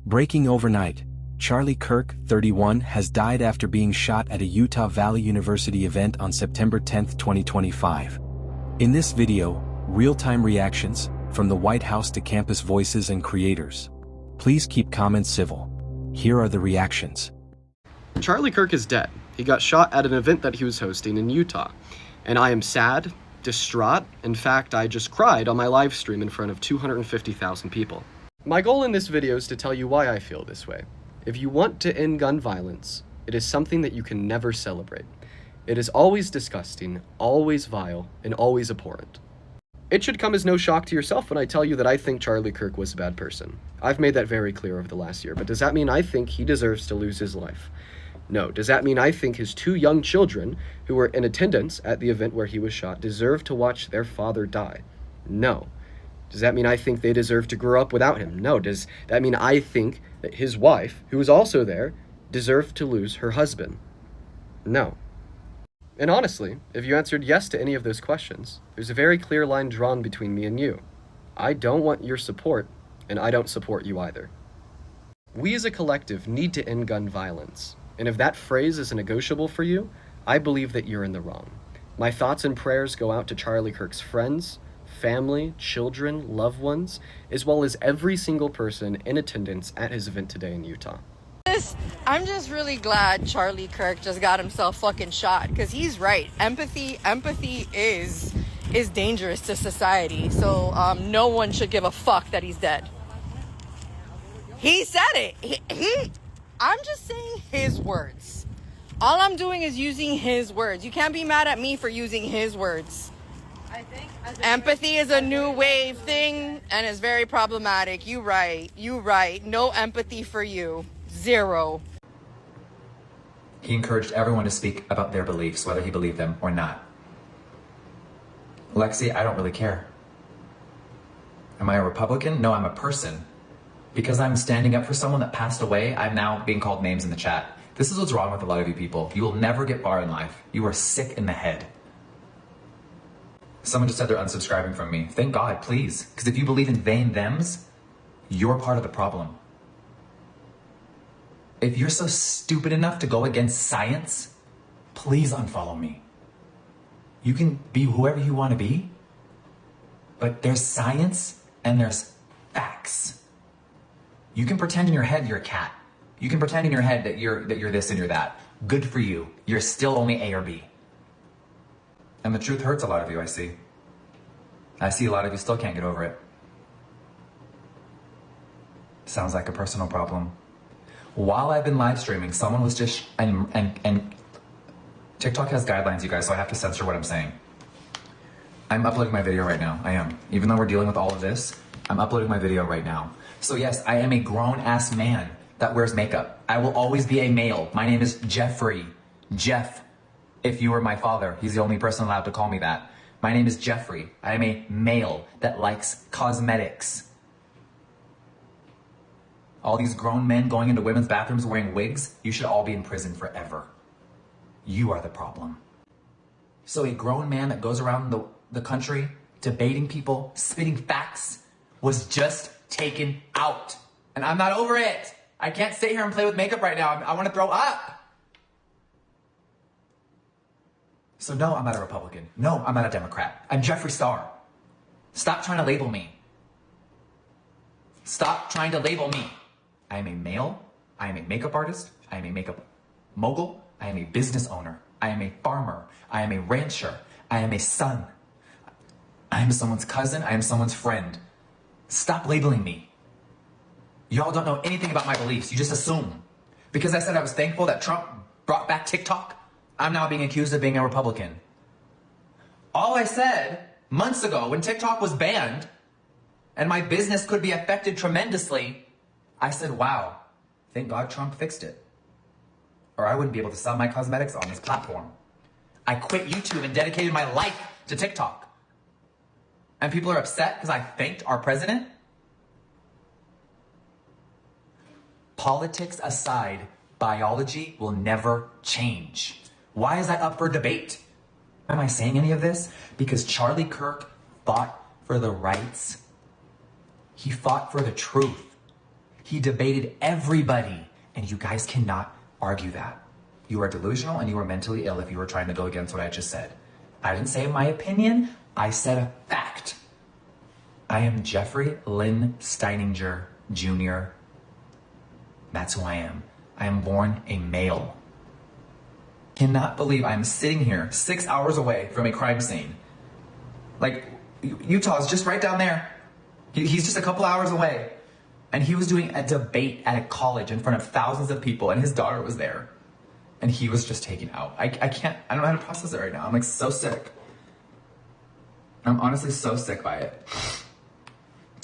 Breaking overnight, Charlie Kirk, 31, has died after being shot at a Utah Valley University event on September 10, 2025. In this video, real-time reactions, from the White House to campus voices and creators. Please keep comments civil. Here are the reactions. Charlie Kirk is dead. He got shot at an event that he was hosting in Utah. And I am sad, distraught. In fact, I just cried on my live stream in front of 250,000 people. My goal in this video is to tell you why I feel this way. If you want to end gun violence, it is something that you can never celebrate. It is always disgusting, always vile, and always abhorrent. It should come as no shock to yourself when I tell you that I think Charlie Kirk was a bad person. I've made that very clear over the last year, but does that mean I think he deserves to lose his life? No. Does that mean I think his two young children, who were in attendance at the event where he was shot, deserve to watch their father die? No. Does that mean I think they deserve to grow up without him? No. Does that mean I think that his wife, who was also there, deserved to lose her husband? No. And honestly, if you answered yes to any of those questions, there's a very clear line drawn between me and you. I don't want your support, and I don't support you either. We as a collective need to end gun violence, and if that phrase is negotiable for you, I believe that you're in the wrong. My thoughts and prayers go out to Charlie Kirk's friends, family, children, loved ones, as well as every single person in attendance at his event today in Utah. I'm just really glad Charlie Kirk just got himself fucking shot, because he's right. Empathy is dangerous to society. So no one should give a fuck that he's dead. He said it. I'm just saying his words. All I'm doing is using his words. You can't be mad at me for using his words. I think empathy is a new wave thing and is very problematic. You right. No empathy for you. Zero. He encouraged everyone to speak about their beliefs, whether he believed them or not. Lexi, I don't really care. Am I a Republican? No, I'm a person. Because I'm standing up for someone that passed away, I'm now being called names in the chat. This is what's wrong with a lot of you people. You will never get far in life. You are sick in the head. Someone just said they're unsubscribing from me. Thank God, please. Because if you believe in they and thems, you're part of the problem. If you're so stupid enough to go against science, please unfollow me. You can be whoever you want to be, but there's science and there's facts. You can pretend in your head you're a cat. You can pretend in your head that you're this and you're that. Good for you. You're still only A or B. And the truth hurts a lot of you, I see. I see a lot of you still can't get over it. Sounds like a personal problem. While I've been live streaming, someone was just, and TikTok has guidelines, you guys, so I have to censor what I'm saying. I'm uploading my video right now. I am. Even though we're dealing with all of this, I'm uploading my video right now. So yes, I am a grown-ass man that wears makeup. I will always be a male. My name is Jeffrey. Jeff, if you were my father, he's the only person allowed to call me that. My name is Jeffrey. I am a male that likes cosmetics. All these grown men going into women's bathrooms wearing wigs, you should all be in prison forever. You are the problem. So a grown man that goes around the country debating people, spitting facts, was just taken out. And I'm not over it. I can't sit here and play with makeup right now. I want to throw up. So no, I'm not a Republican. No, I'm not a Democrat. I'm Jeffree Star. Stop trying to label me. Stop trying to label me. I am a male. I am a makeup artist. I am a makeup mogul. I am a business owner. I am a farmer. I am a rancher. I am a son. I am someone's cousin. I am someone's friend. Stop labeling me. Y'all don't know anything about my beliefs. You just assume. Because I said I was thankful that Trump brought back TikTok, I'm now being accused of being a Republican. All I said months ago when TikTok was banned and my business could be affected tremendously, I said, wow, thank God Trump fixed it. Or I wouldn't be able to sell my cosmetics on this platform. I quit YouTube and dedicated my life to TikTok. And people are upset because I thanked our president? Politics aside, biology will never change. Why is that up for debate? Am I saying any of this? Because Charlie Kirk fought for the rights. He fought for the truth. He debated everybody. And you guys cannot argue that. You are delusional and you are mentally ill if you are trying to go against what I just said. I didn't say my opinion. I said a fact. I am Jeffrey Lynn Steininger Jr. That's who I am. I am born a male. Cannot believe I'm sitting here 6 hours away from a crime scene. Like, Utah's just right down there. He's just a couple hours away. And he was doing a debate at a college in front of thousands of people, and his daughter was there. And he was just taken out. I don't know how to process it right now. I'm like so sick. I'm honestly so sick by it.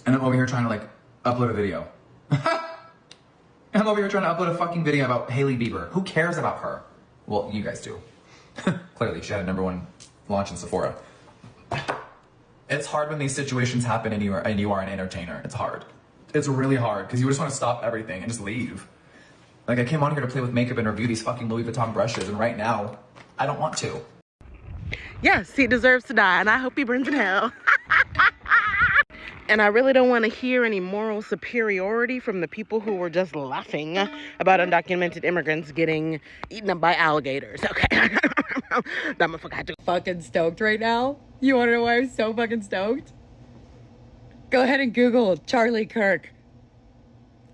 And I'm over here trying to like upload a video. I'm over here trying to upload a fucking video about Hailey Bieber. Who cares about her? Well, you guys do. Clearly, she had a #1 launch in Sephora. It's hard when these situations happen and you are an entertainer. It's hard. It's really hard because you just want to stop everything and just leave. Like, I came on here to play with makeup and review these fucking Louis Vuitton brushes, and right now, I don't want to. Yes, he deserves to die, and I hope he burns in hell. And I really don't want to hear any moral superiority from the people who were just laughing about undocumented immigrants getting eaten up by alligators. Okay. That motherfucker had to. Fucking stoked right now. You want to know why I'm so fucking stoked? Go ahead and Google Charlie Kirk.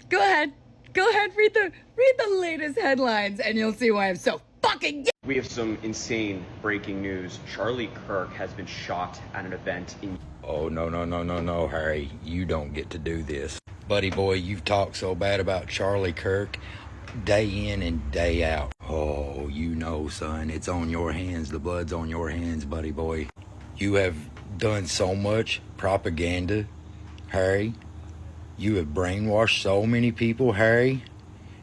Go ahead, read the latest headlines, and you'll see why I'm so fucking. We have some insane breaking news. Charlie Kirk has been shot at an event in... Oh, no, Harry. You don't get to do this. Buddy boy, you've talked so bad about Charlie Kirk day in and day out. Oh, you know, son, it's on your hands. The blood's on your hands, buddy boy. You have done so much propaganda, Harry. You have brainwashed so many people, Harry.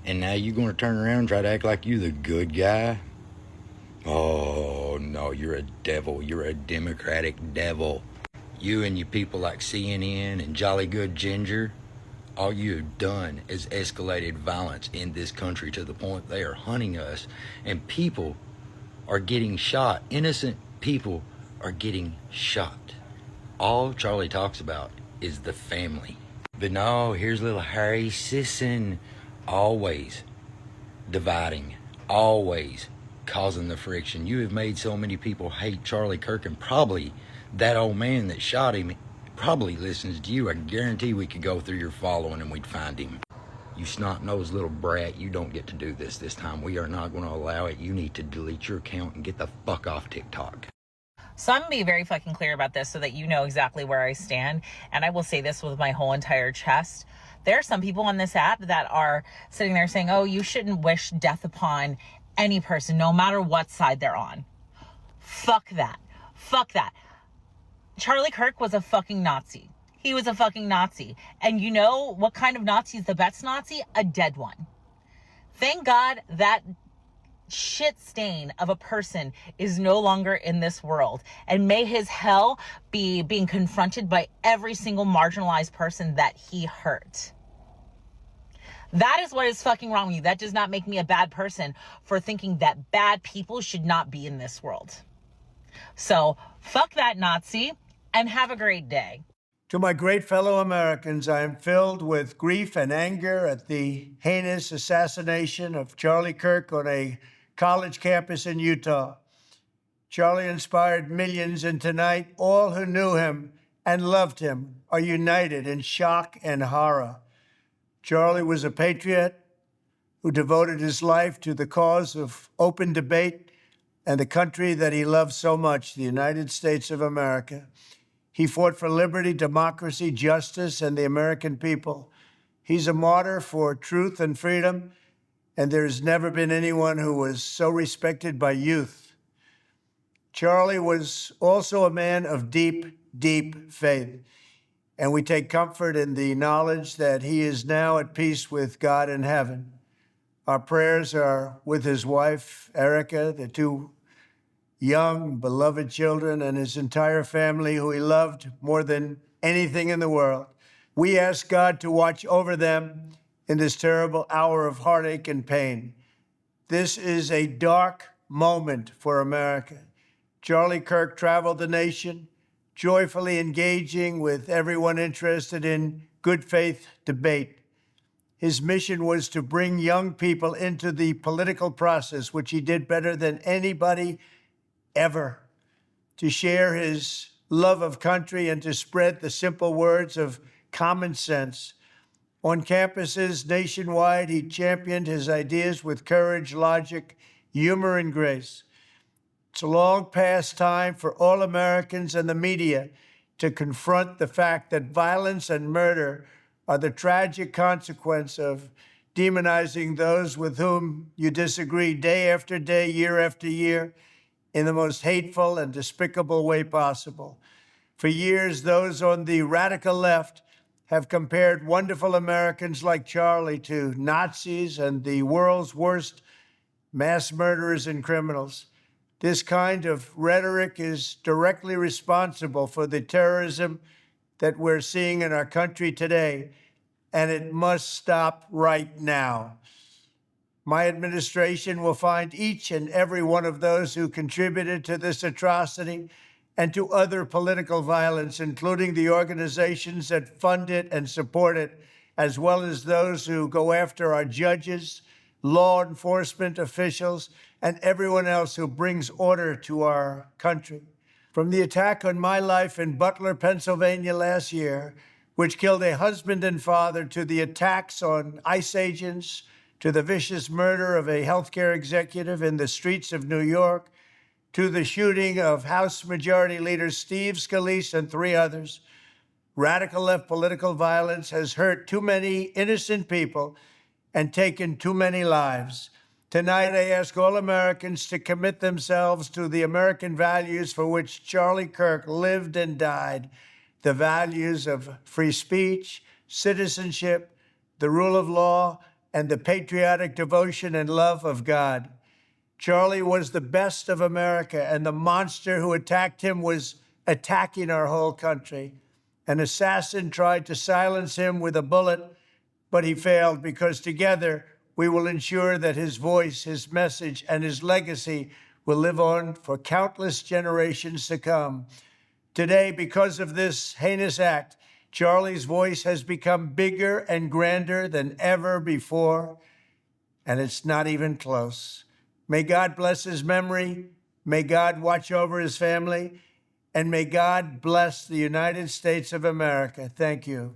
And now you're going to turn around and try to act like you're the good guy? Oh, no, you're a devil. You're a Democratic devil. You and your people like CNN and Jolly Good Ginger, all you have done is escalated violence in this country to the point they are hunting us, and people are getting shot. Innocent people are getting shot. All Charlie talks about is the family. But no, here's little Harry Sisson, always dividing, always causing the friction. You have made so many people hate Charlie Kirk, and probably that old man that shot him probably listens to you. I guarantee we could go through your following and we'd find him. You snot-nosed little brat, you don't get to do this time. We are not going to allow it. You need to delete your account and get the fuck off TikTok. So I'm going to be very fucking clear about this so that you know exactly where I stand. And I will say this with my whole entire chest. There are some people on this app that are sitting there saying, oh, you shouldn't wish death upon any person, no matter what side they're on. Fuck that. Fuck that. Charlie Kirk was a fucking Nazi. He was a fucking Nazi. And you know what kind of Nazi is the best Nazi? A dead one. Thank God that shit stain of a person is no longer in this world. And may his hell be being confronted by every single marginalized person that he hurt. That is what is fucking wrong with you. That does not make me a bad person for thinking that bad people should not be in this world. So, fuck that Nazi, and have a great day. To my great fellow Americans, I am filled with grief and anger at the heinous assassination of Charlie Kirk on a college campus in Utah. Charlie inspired millions, and tonight, all who knew him and loved him are united in shock and horror. Charlie was a patriot who devoted his life to the cause of open debate and the country that he loved so much, the United States of America. He fought for liberty, democracy, justice, and the American people. He's a martyr for truth and freedom, and there's never been anyone who was so respected by youth. Charlie was also a man of deep, deep faith, and we take comfort in the knowledge that he is now at peace with God in heaven. Our prayers are with his wife, Erica, the two young, beloved children, and his entire family, who he loved more than anything in the world. We ask God to watch over them in this terrible hour of heartache and pain. This is a dark moment for America. Charlie Kirk traveled the nation, joyfully engaging with everyone interested in good faith debate. His mission was to bring young people into the political process, which he did better than anybody ever, to share his love of country and to spread the simple words of common sense. On campuses nationwide, he championed his ideas with courage, logic, humor, and grace. It's a long past time for all Americans and the media to confront the fact that violence and murder are the tragic consequence of demonizing those with whom you disagree day after day, year after year, in the most hateful and despicable way possible. For years, those on the radical left have compared wonderful Americans like Charlie to Nazis and the world's worst mass murderers and criminals. This kind of rhetoric is directly responsible for the terrorism that we're seeing in our country today, and it must stop right now. My administration will find each and every one of those who contributed to this atrocity and to other political violence, including the organizations that fund it and support it, as well as those who go after our judges, law enforcement officials, and everyone else who brings order to our country. From the attack on my life in Butler, Pennsylvania last year, which killed a husband and father, to the attacks on ICE agents, to the vicious murder of a healthcare executive in the streets of New York, to the shooting of House Majority Leader Steve Scalise and 3 others, radical left political violence has hurt too many innocent people and taken too many lives. Tonight, I ask all Americans to commit themselves to the American values for which Charlie Kirk lived and died, the values of free speech, citizenship, the rule of law, and the patriotic devotion and love of God. Charlie was the best of America, and the monster who attacked him was attacking our whole country. An assassin tried to silence him with a bullet, but he failed, because together we will ensure that his voice, his message, and his legacy will live on for countless generations to come. Today, because of this heinous act, Charlie's voice has become bigger and grander than ever before, and it's not even close. May God bless his memory, may God watch over his family, and may God bless the United States of America. Thank you.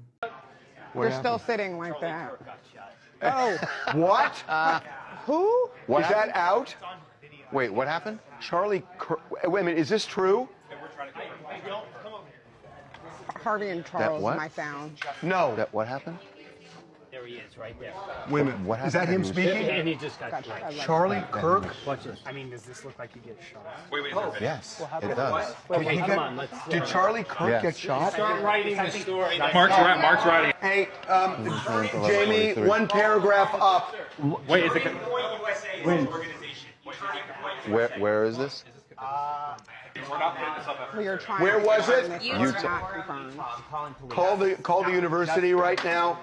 You're still sitting like that. Oh, what? Who? What is that out? Wait, what happened? Charlie Kirk. Wait a minute, is this true? Harvey and Charles, I found. No. What happened? There he is, right there. Wait a minute, what happened? Is that him speaking? And he just got shot. Charlie Kirk? Watch this. I mean, does this look like he gets shot? Wait. Yes, it does. Okay, come on, let's... Did Charlie Kirk get shot? Start writing the story. Mark's writing. Hey, Jamie, one paragraph up. Wait, is it... Where is this? Where was it? Utah. Call the university right now.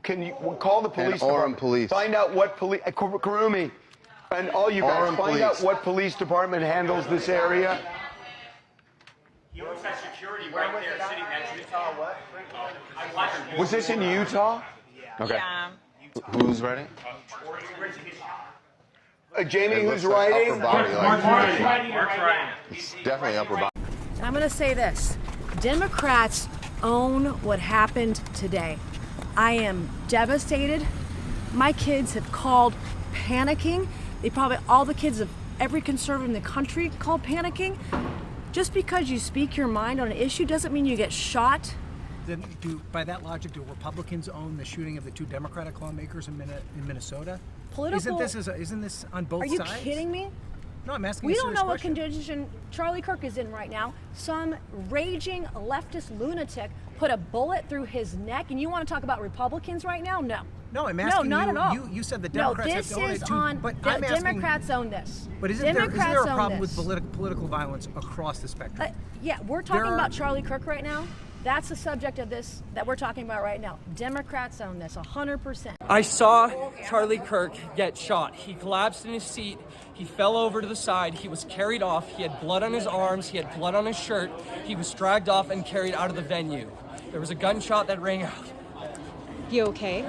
Can you call the police? Orem police. Find out what police. Karumi, and all you guys, find out what police department handles this area. He always has security right there sitting next to Utah. Was this in Utah? Okay. Yeah. Who's writing? Jamie, who's writing? Mark's writing. It's definitely upper body. I'm going to say this. Democrats own what happened today. I am devastated. My kids have called panicking. All the kids of every conservative in the country called panicking. Just because you speak your mind on an issue doesn't mean you get shot. Then by that logic, do Republicans own the shooting of the 2 Democratic lawmakers in Minnesota? Political. Isn't this on both sides? Are you kidding me? No, I'm asking We you a don't serious know what question. condition Charlie Kirk is in right now. Some raging leftist lunatic put a bullet through his neck, and you want to talk about Republicans right now? No. No, I'm asking not at all. You said the Democrats no, this have is on. but I'm asking, Democrats own this. But isn't Democrats there a problem own with this. political violence across the spectrum? Yeah, we're talking about Charlie Kirk right now. That's the subject of this that we're talking about right now. Democrats own this 100%. I saw Charlie Kirk get shot. He collapsed in his seat. He fell over to the side. He was carried off. He had blood on his arms. He had blood on his shirt. He was dragged off and carried out of the venue. There was a gunshot that rang out. You okay?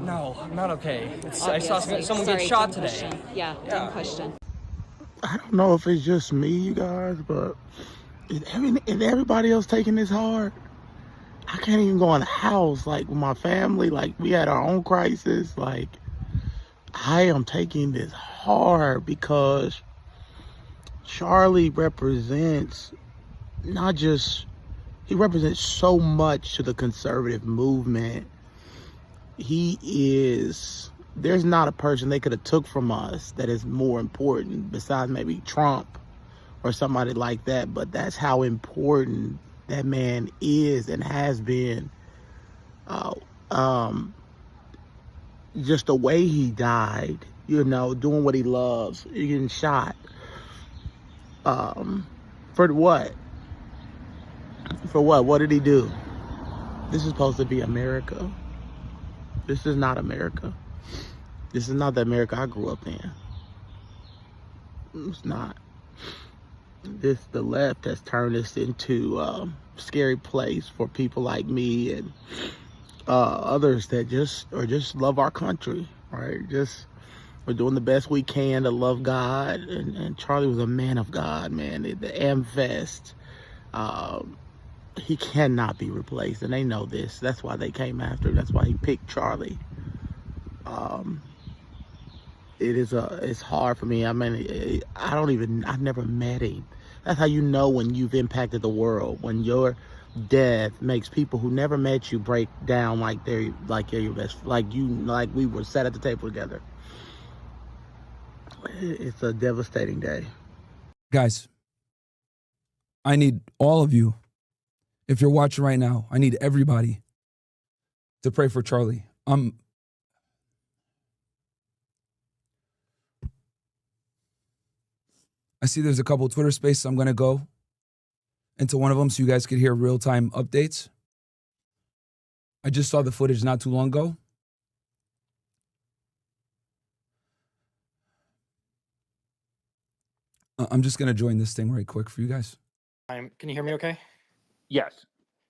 No, I'm not okay. I saw Obviously. someone Sorry, get shot dumb today. question. Yeah, dumb question. I don't know if it's just me, you guys, but is everybody else taking this hard? I can't even go in the house, like, with my family. Like, we had our own crisis. Like, I am taking this hard because Charlie represents not just, he represents so much to the conservative movement. There's not a person they could have took from us that is more important besides maybe Trump or somebody like that. But that's how important that man is and has been. Just the way he died, doing what he loves, getting shot. For what? For what? What did he do? This is supposed to be America. This is not America. This is not the America I grew up in. It's not. The left has turned this into a scary place for people like me and others that just love our country, right? We're doing the best we can to love God, and Charlie was a man of God, man. The AmFest, he cannot be replaced, and they know this. That's why they came after him. That's why he picked Charlie. It's hard for me. I mean, I've never met him. That's how you know when you've impacted the world, when your death makes people who never met you break down like you're your best, like we were sat at the table together. It's a devastating day. Guys, I need all of you. If you're watching right now, I need everybody to pray for Charlie. I see there's a couple of Twitter spaces. I'm going to go into one of them so you guys could hear real-time updates. I just saw the footage not too long ago. I'm just going to join this thing right quick for you guys. Can you hear me okay? Yes.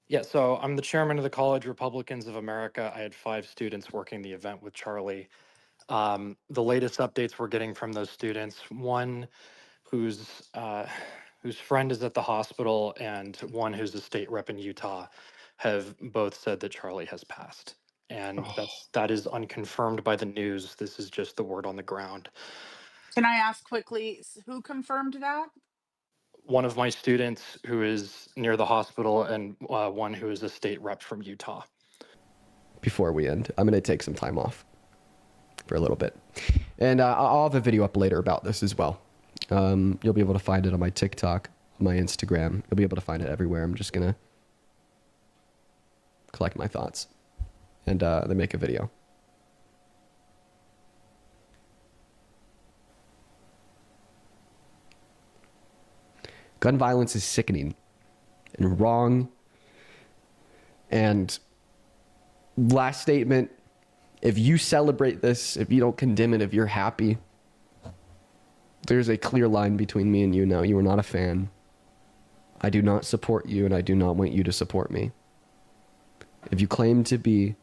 Yeah, so I'm the chairman of the College Republicans of America. I had 5 students working the event with Charlie. The latest updates we're getting from those students, one whose friend is at the hospital and one who's a state rep in Utah, have both said that Charlie has passed. And that is unconfirmed by the news. This is just the word on the ground. Can I ask quickly, who confirmed that? One of my students who is near the hospital and one who is a state rep from Utah. Before we end, I'm going to take some time off for a little bit. And I'll have a video up later about this as well. You'll be able to find it on my TikTok, my Instagram. You'll be able to find it everywhere. I'm just going to collect my thoughts and then make a video. Gun violence is sickening and wrong. And last statement, if you celebrate this, if you don't condemn it, if you're happy, there's a clear line between me and you now. You are not a fan. I do not support you, and I do not want you to support me. If you claim to be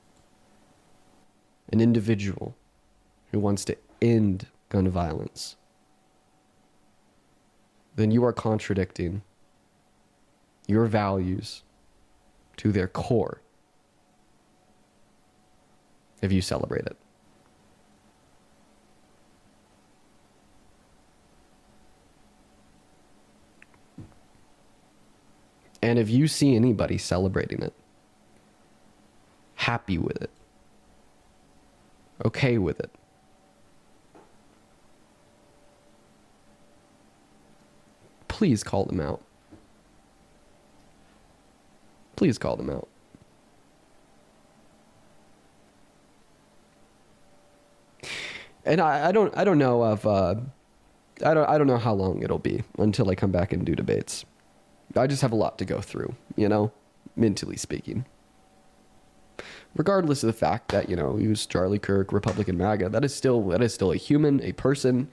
an individual who wants to end gun violence, then you are contradicting your values to their core if you celebrate it. And if you see anybody celebrating it, happy with it, okay with it, please call them out. Please call them out. And I don't know if I don't know how long it'll be until I come back and do debates. I just have a lot to go through, mentally speaking. Regardless of the fact that, he was Charlie Kirk, Republican MAGA, that is still a human, a person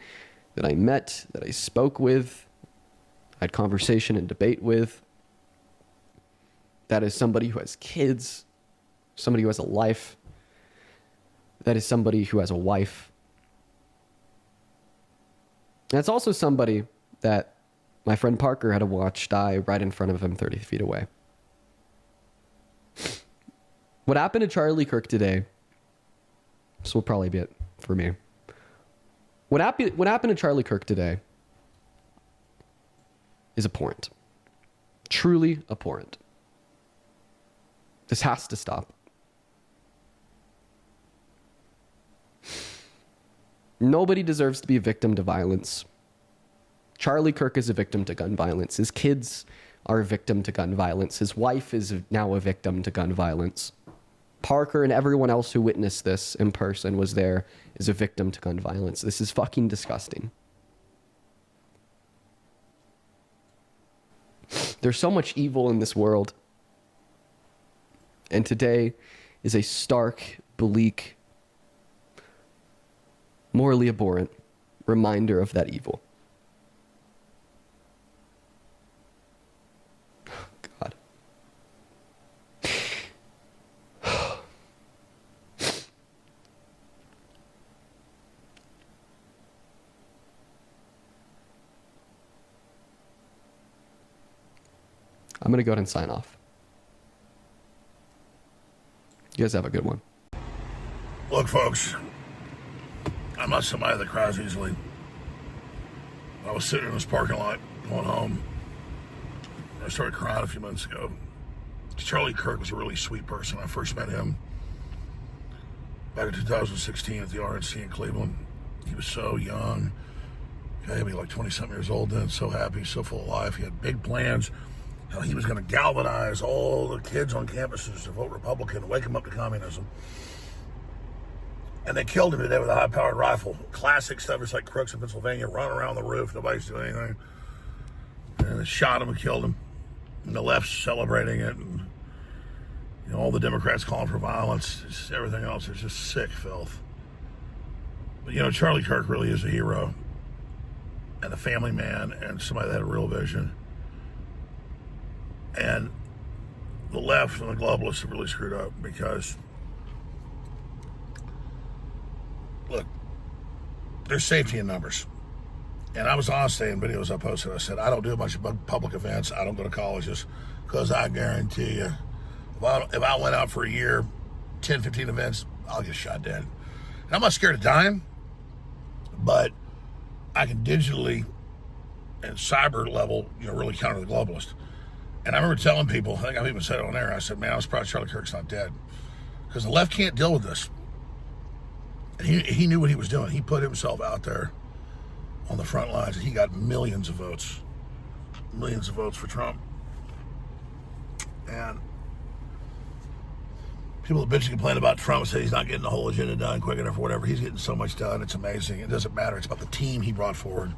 that I met, that I spoke with, I had conversation and debate with. That is somebody who has kids, somebody who has a life. That is somebody who has a wife. That's also somebody that my friend Parker had to watch die right in front of him 30 feet away. What happened to Charlie Kirk today, this will probably be it for me. What happened to Charlie Kirk today is abhorrent. Truly abhorrent. This has to stop. Nobody deserves to be a victim to violence. Charlie Kirk is a victim to gun violence. His kids are a victim to gun violence. His wife is now a victim to gun violence. Parker and everyone else who witnessed this in person was there is a victim to gun violence. This is fucking disgusting. There's so much evil in this world. And today is a stark, bleak, morally abhorrent reminder of that evil. God. I'm going to go ahead and sign off. You guys have a good one. Look, folks, I'm not somebody that cries easily. I was sitting in this parking lot going home. I started crying a few months ago. Charlie Kirk was a really sweet person. I first met him back in 2016 at the RNC in Cleveland. He was so young. He had to be like 20-something years old then, so happy, so full of life. He had big plans. How he was going to galvanize all the kids on campuses to vote Republican, wake them up to communism. And they killed him today with a high-powered rifle. Classic stuff. It's like crooks in Pennsylvania, running around the roof. Nobody's doing anything. And they shot him and killed him. And the left's celebrating it. And all the Democrats calling for violence. Just everything else is just sick filth. But Charlie Kirk really is a hero. And a family man. And somebody that had a real vision. And the left and the globalists have really screwed up because, look, there's safety in numbers. And I was honest today in videos I posted. I said, I don't do a bunch of public events. I don't go to colleges because I guarantee you, if I went out for a year, 10, 15 events, I'll get shot dead. And I'm not scared of dying, but I can digitally and cyber level, really counter the globalists. And I remember telling people, I think I've even said it on air, I said, man, I was proud Charlie Kirk's not dead. Because the left can't deal with this. And he knew what he was doing. He put himself out there on the front lines, and he got millions of votes. Millions of votes for Trump. And people that bitch and complain about Trump say he's not getting the whole agenda done quick enough or whatever. He's getting so much done. It's amazing. It doesn't matter. It's about the team he brought forward.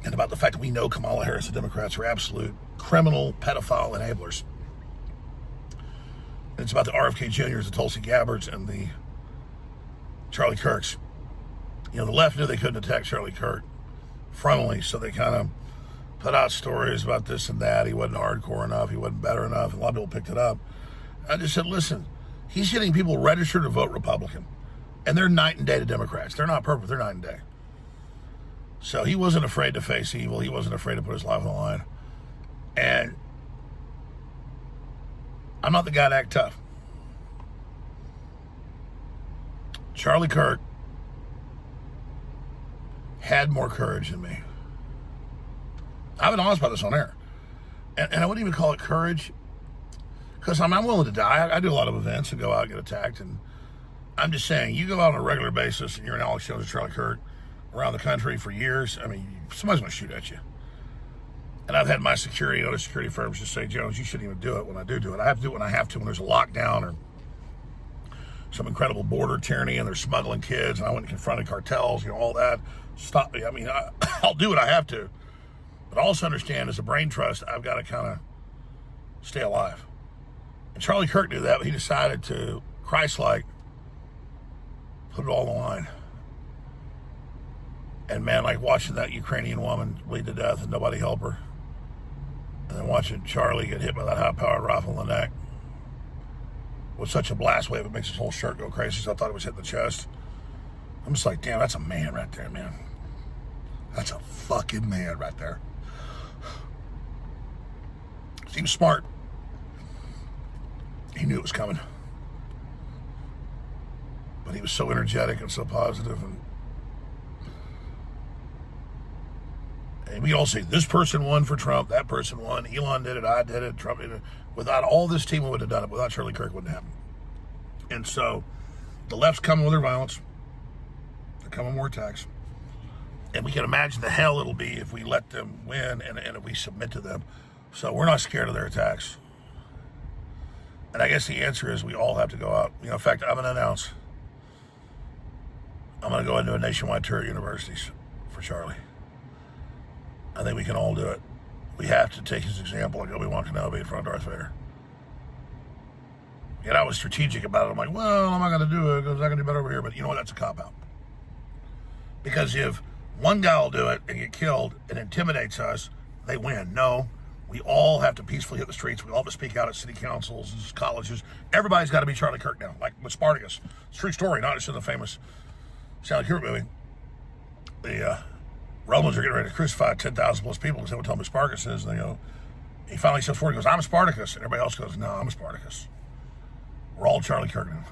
And about the fact that we know Kamala Harris and Democrats are absolute criminal, pedophile enablers. And it's about the RFK Jr.'s, the Tulsi Gabbards, and the Charlie Kirks. The left knew they couldn't attack Charlie Kirk frontally, so they kind of put out stories about this and that. He wasn't hardcore enough. He wasn't better enough. And a lot of people picked it up. I just said, listen, he's getting people registered to vote Republican. And they're night and day to Democrats. They're not perfect. They're night and day. So he wasn't afraid to face evil. He wasn't afraid to put his life on the line. And I'm not the guy to act tough. Charlie Kirk had more courage than me. I've been honest about this on air. And I wouldn't even call it courage because I'm willing to die. I do a lot of events and go out and get attacked. And I'm just saying, you go out on a regular basis and you're an Alex Jones or Charlie Kirk around the country for years, somebody's going to shoot at you. And I've had my security, other security firms just say, Jones, you shouldn't even do it when I do it. I have to do it when I have to, when there's a lockdown or some incredible border tyranny and they're smuggling kids and I went and confronted cartels, all that. Stop me. I'll do what I have to. But also understand, as a brain trust, I've got to kind of stay alive. And Charlie Kirk knew that, but he decided to, Christ-like, put it all on the line. And man, like watching that Ukrainian woman bleed to death and nobody help her. And then watching Charlie get hit by that high-powered rifle in the neck. with such a blast wave, it makes his whole shirt go crazy. So I thought it was hitting the chest. I'm just like, damn, that's a man right there, man. That's a fucking man right there. He was smart. He knew it was coming. But he was so energetic and so positive. And we all say, this person won for Trump, that person won, Elon did it, I did it, Trump did it. Without all this team, we would have done it. Without Charlie Kirk, it wouldn't happen. And so the left's coming with their violence. They're coming with more attacks. And we can imagine the hell it'll be if we let them win and if we submit to them. So we're not scared of their attacks. And I guess the answer is we all have to go out. In fact, I'm going to announce I'm going to go into a nationwide tour of universities for Charlie. I think we can all do it. We have to take his example like Obi-Wan Kenobi in front of Darth Vader. And I was strategic about it. I'm like, well, I'm not going to do it because I'm not going to do better over here. But you know what? That's a cop-out. Because if one guy will do it and get killed and intimidates us, they win. No, we all have to peacefully hit the streets. We all have to speak out at city councils, colleges. Everybody's got to be Charlie Kirk now, like with Spartacus. It's a true story, not just in the famous Charlie Kirk movie. The Romans are getting ready to crucify 10,000 plus people because they would tell him who Spartacus is. And they go, he finally steps forward and goes, I'm a Spartacus. And everybody else goes, no, I'm a Spartacus. We're all Charlie Kirk now.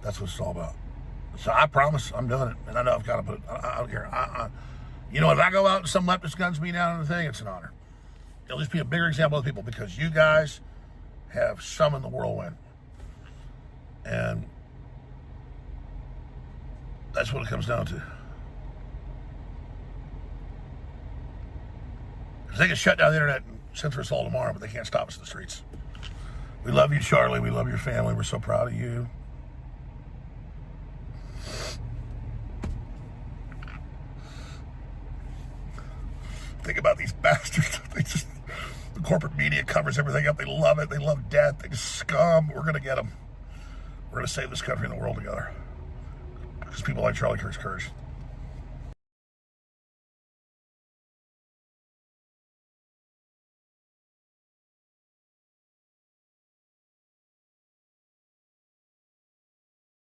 That's what it's all about. So I promise I'm doing it. And I know I've got to put it, I don't care. You know, if I go out and some leftist guns me down on the thing, it's an honor. It'll just be a bigger example of people because you guys have summoned the whirlwind. And that's what it comes down to. Because they can shut down the internet and censor us all tomorrow, but they can't stop us in the streets. We love you, Charlie. We love your family. We're so proud of you. Think about these bastards. The corporate media covers everything up. They love it. They love death. They just scum. We're going to get them. We're going to save this country and the world together. Because people like Charlie Kirk's courage.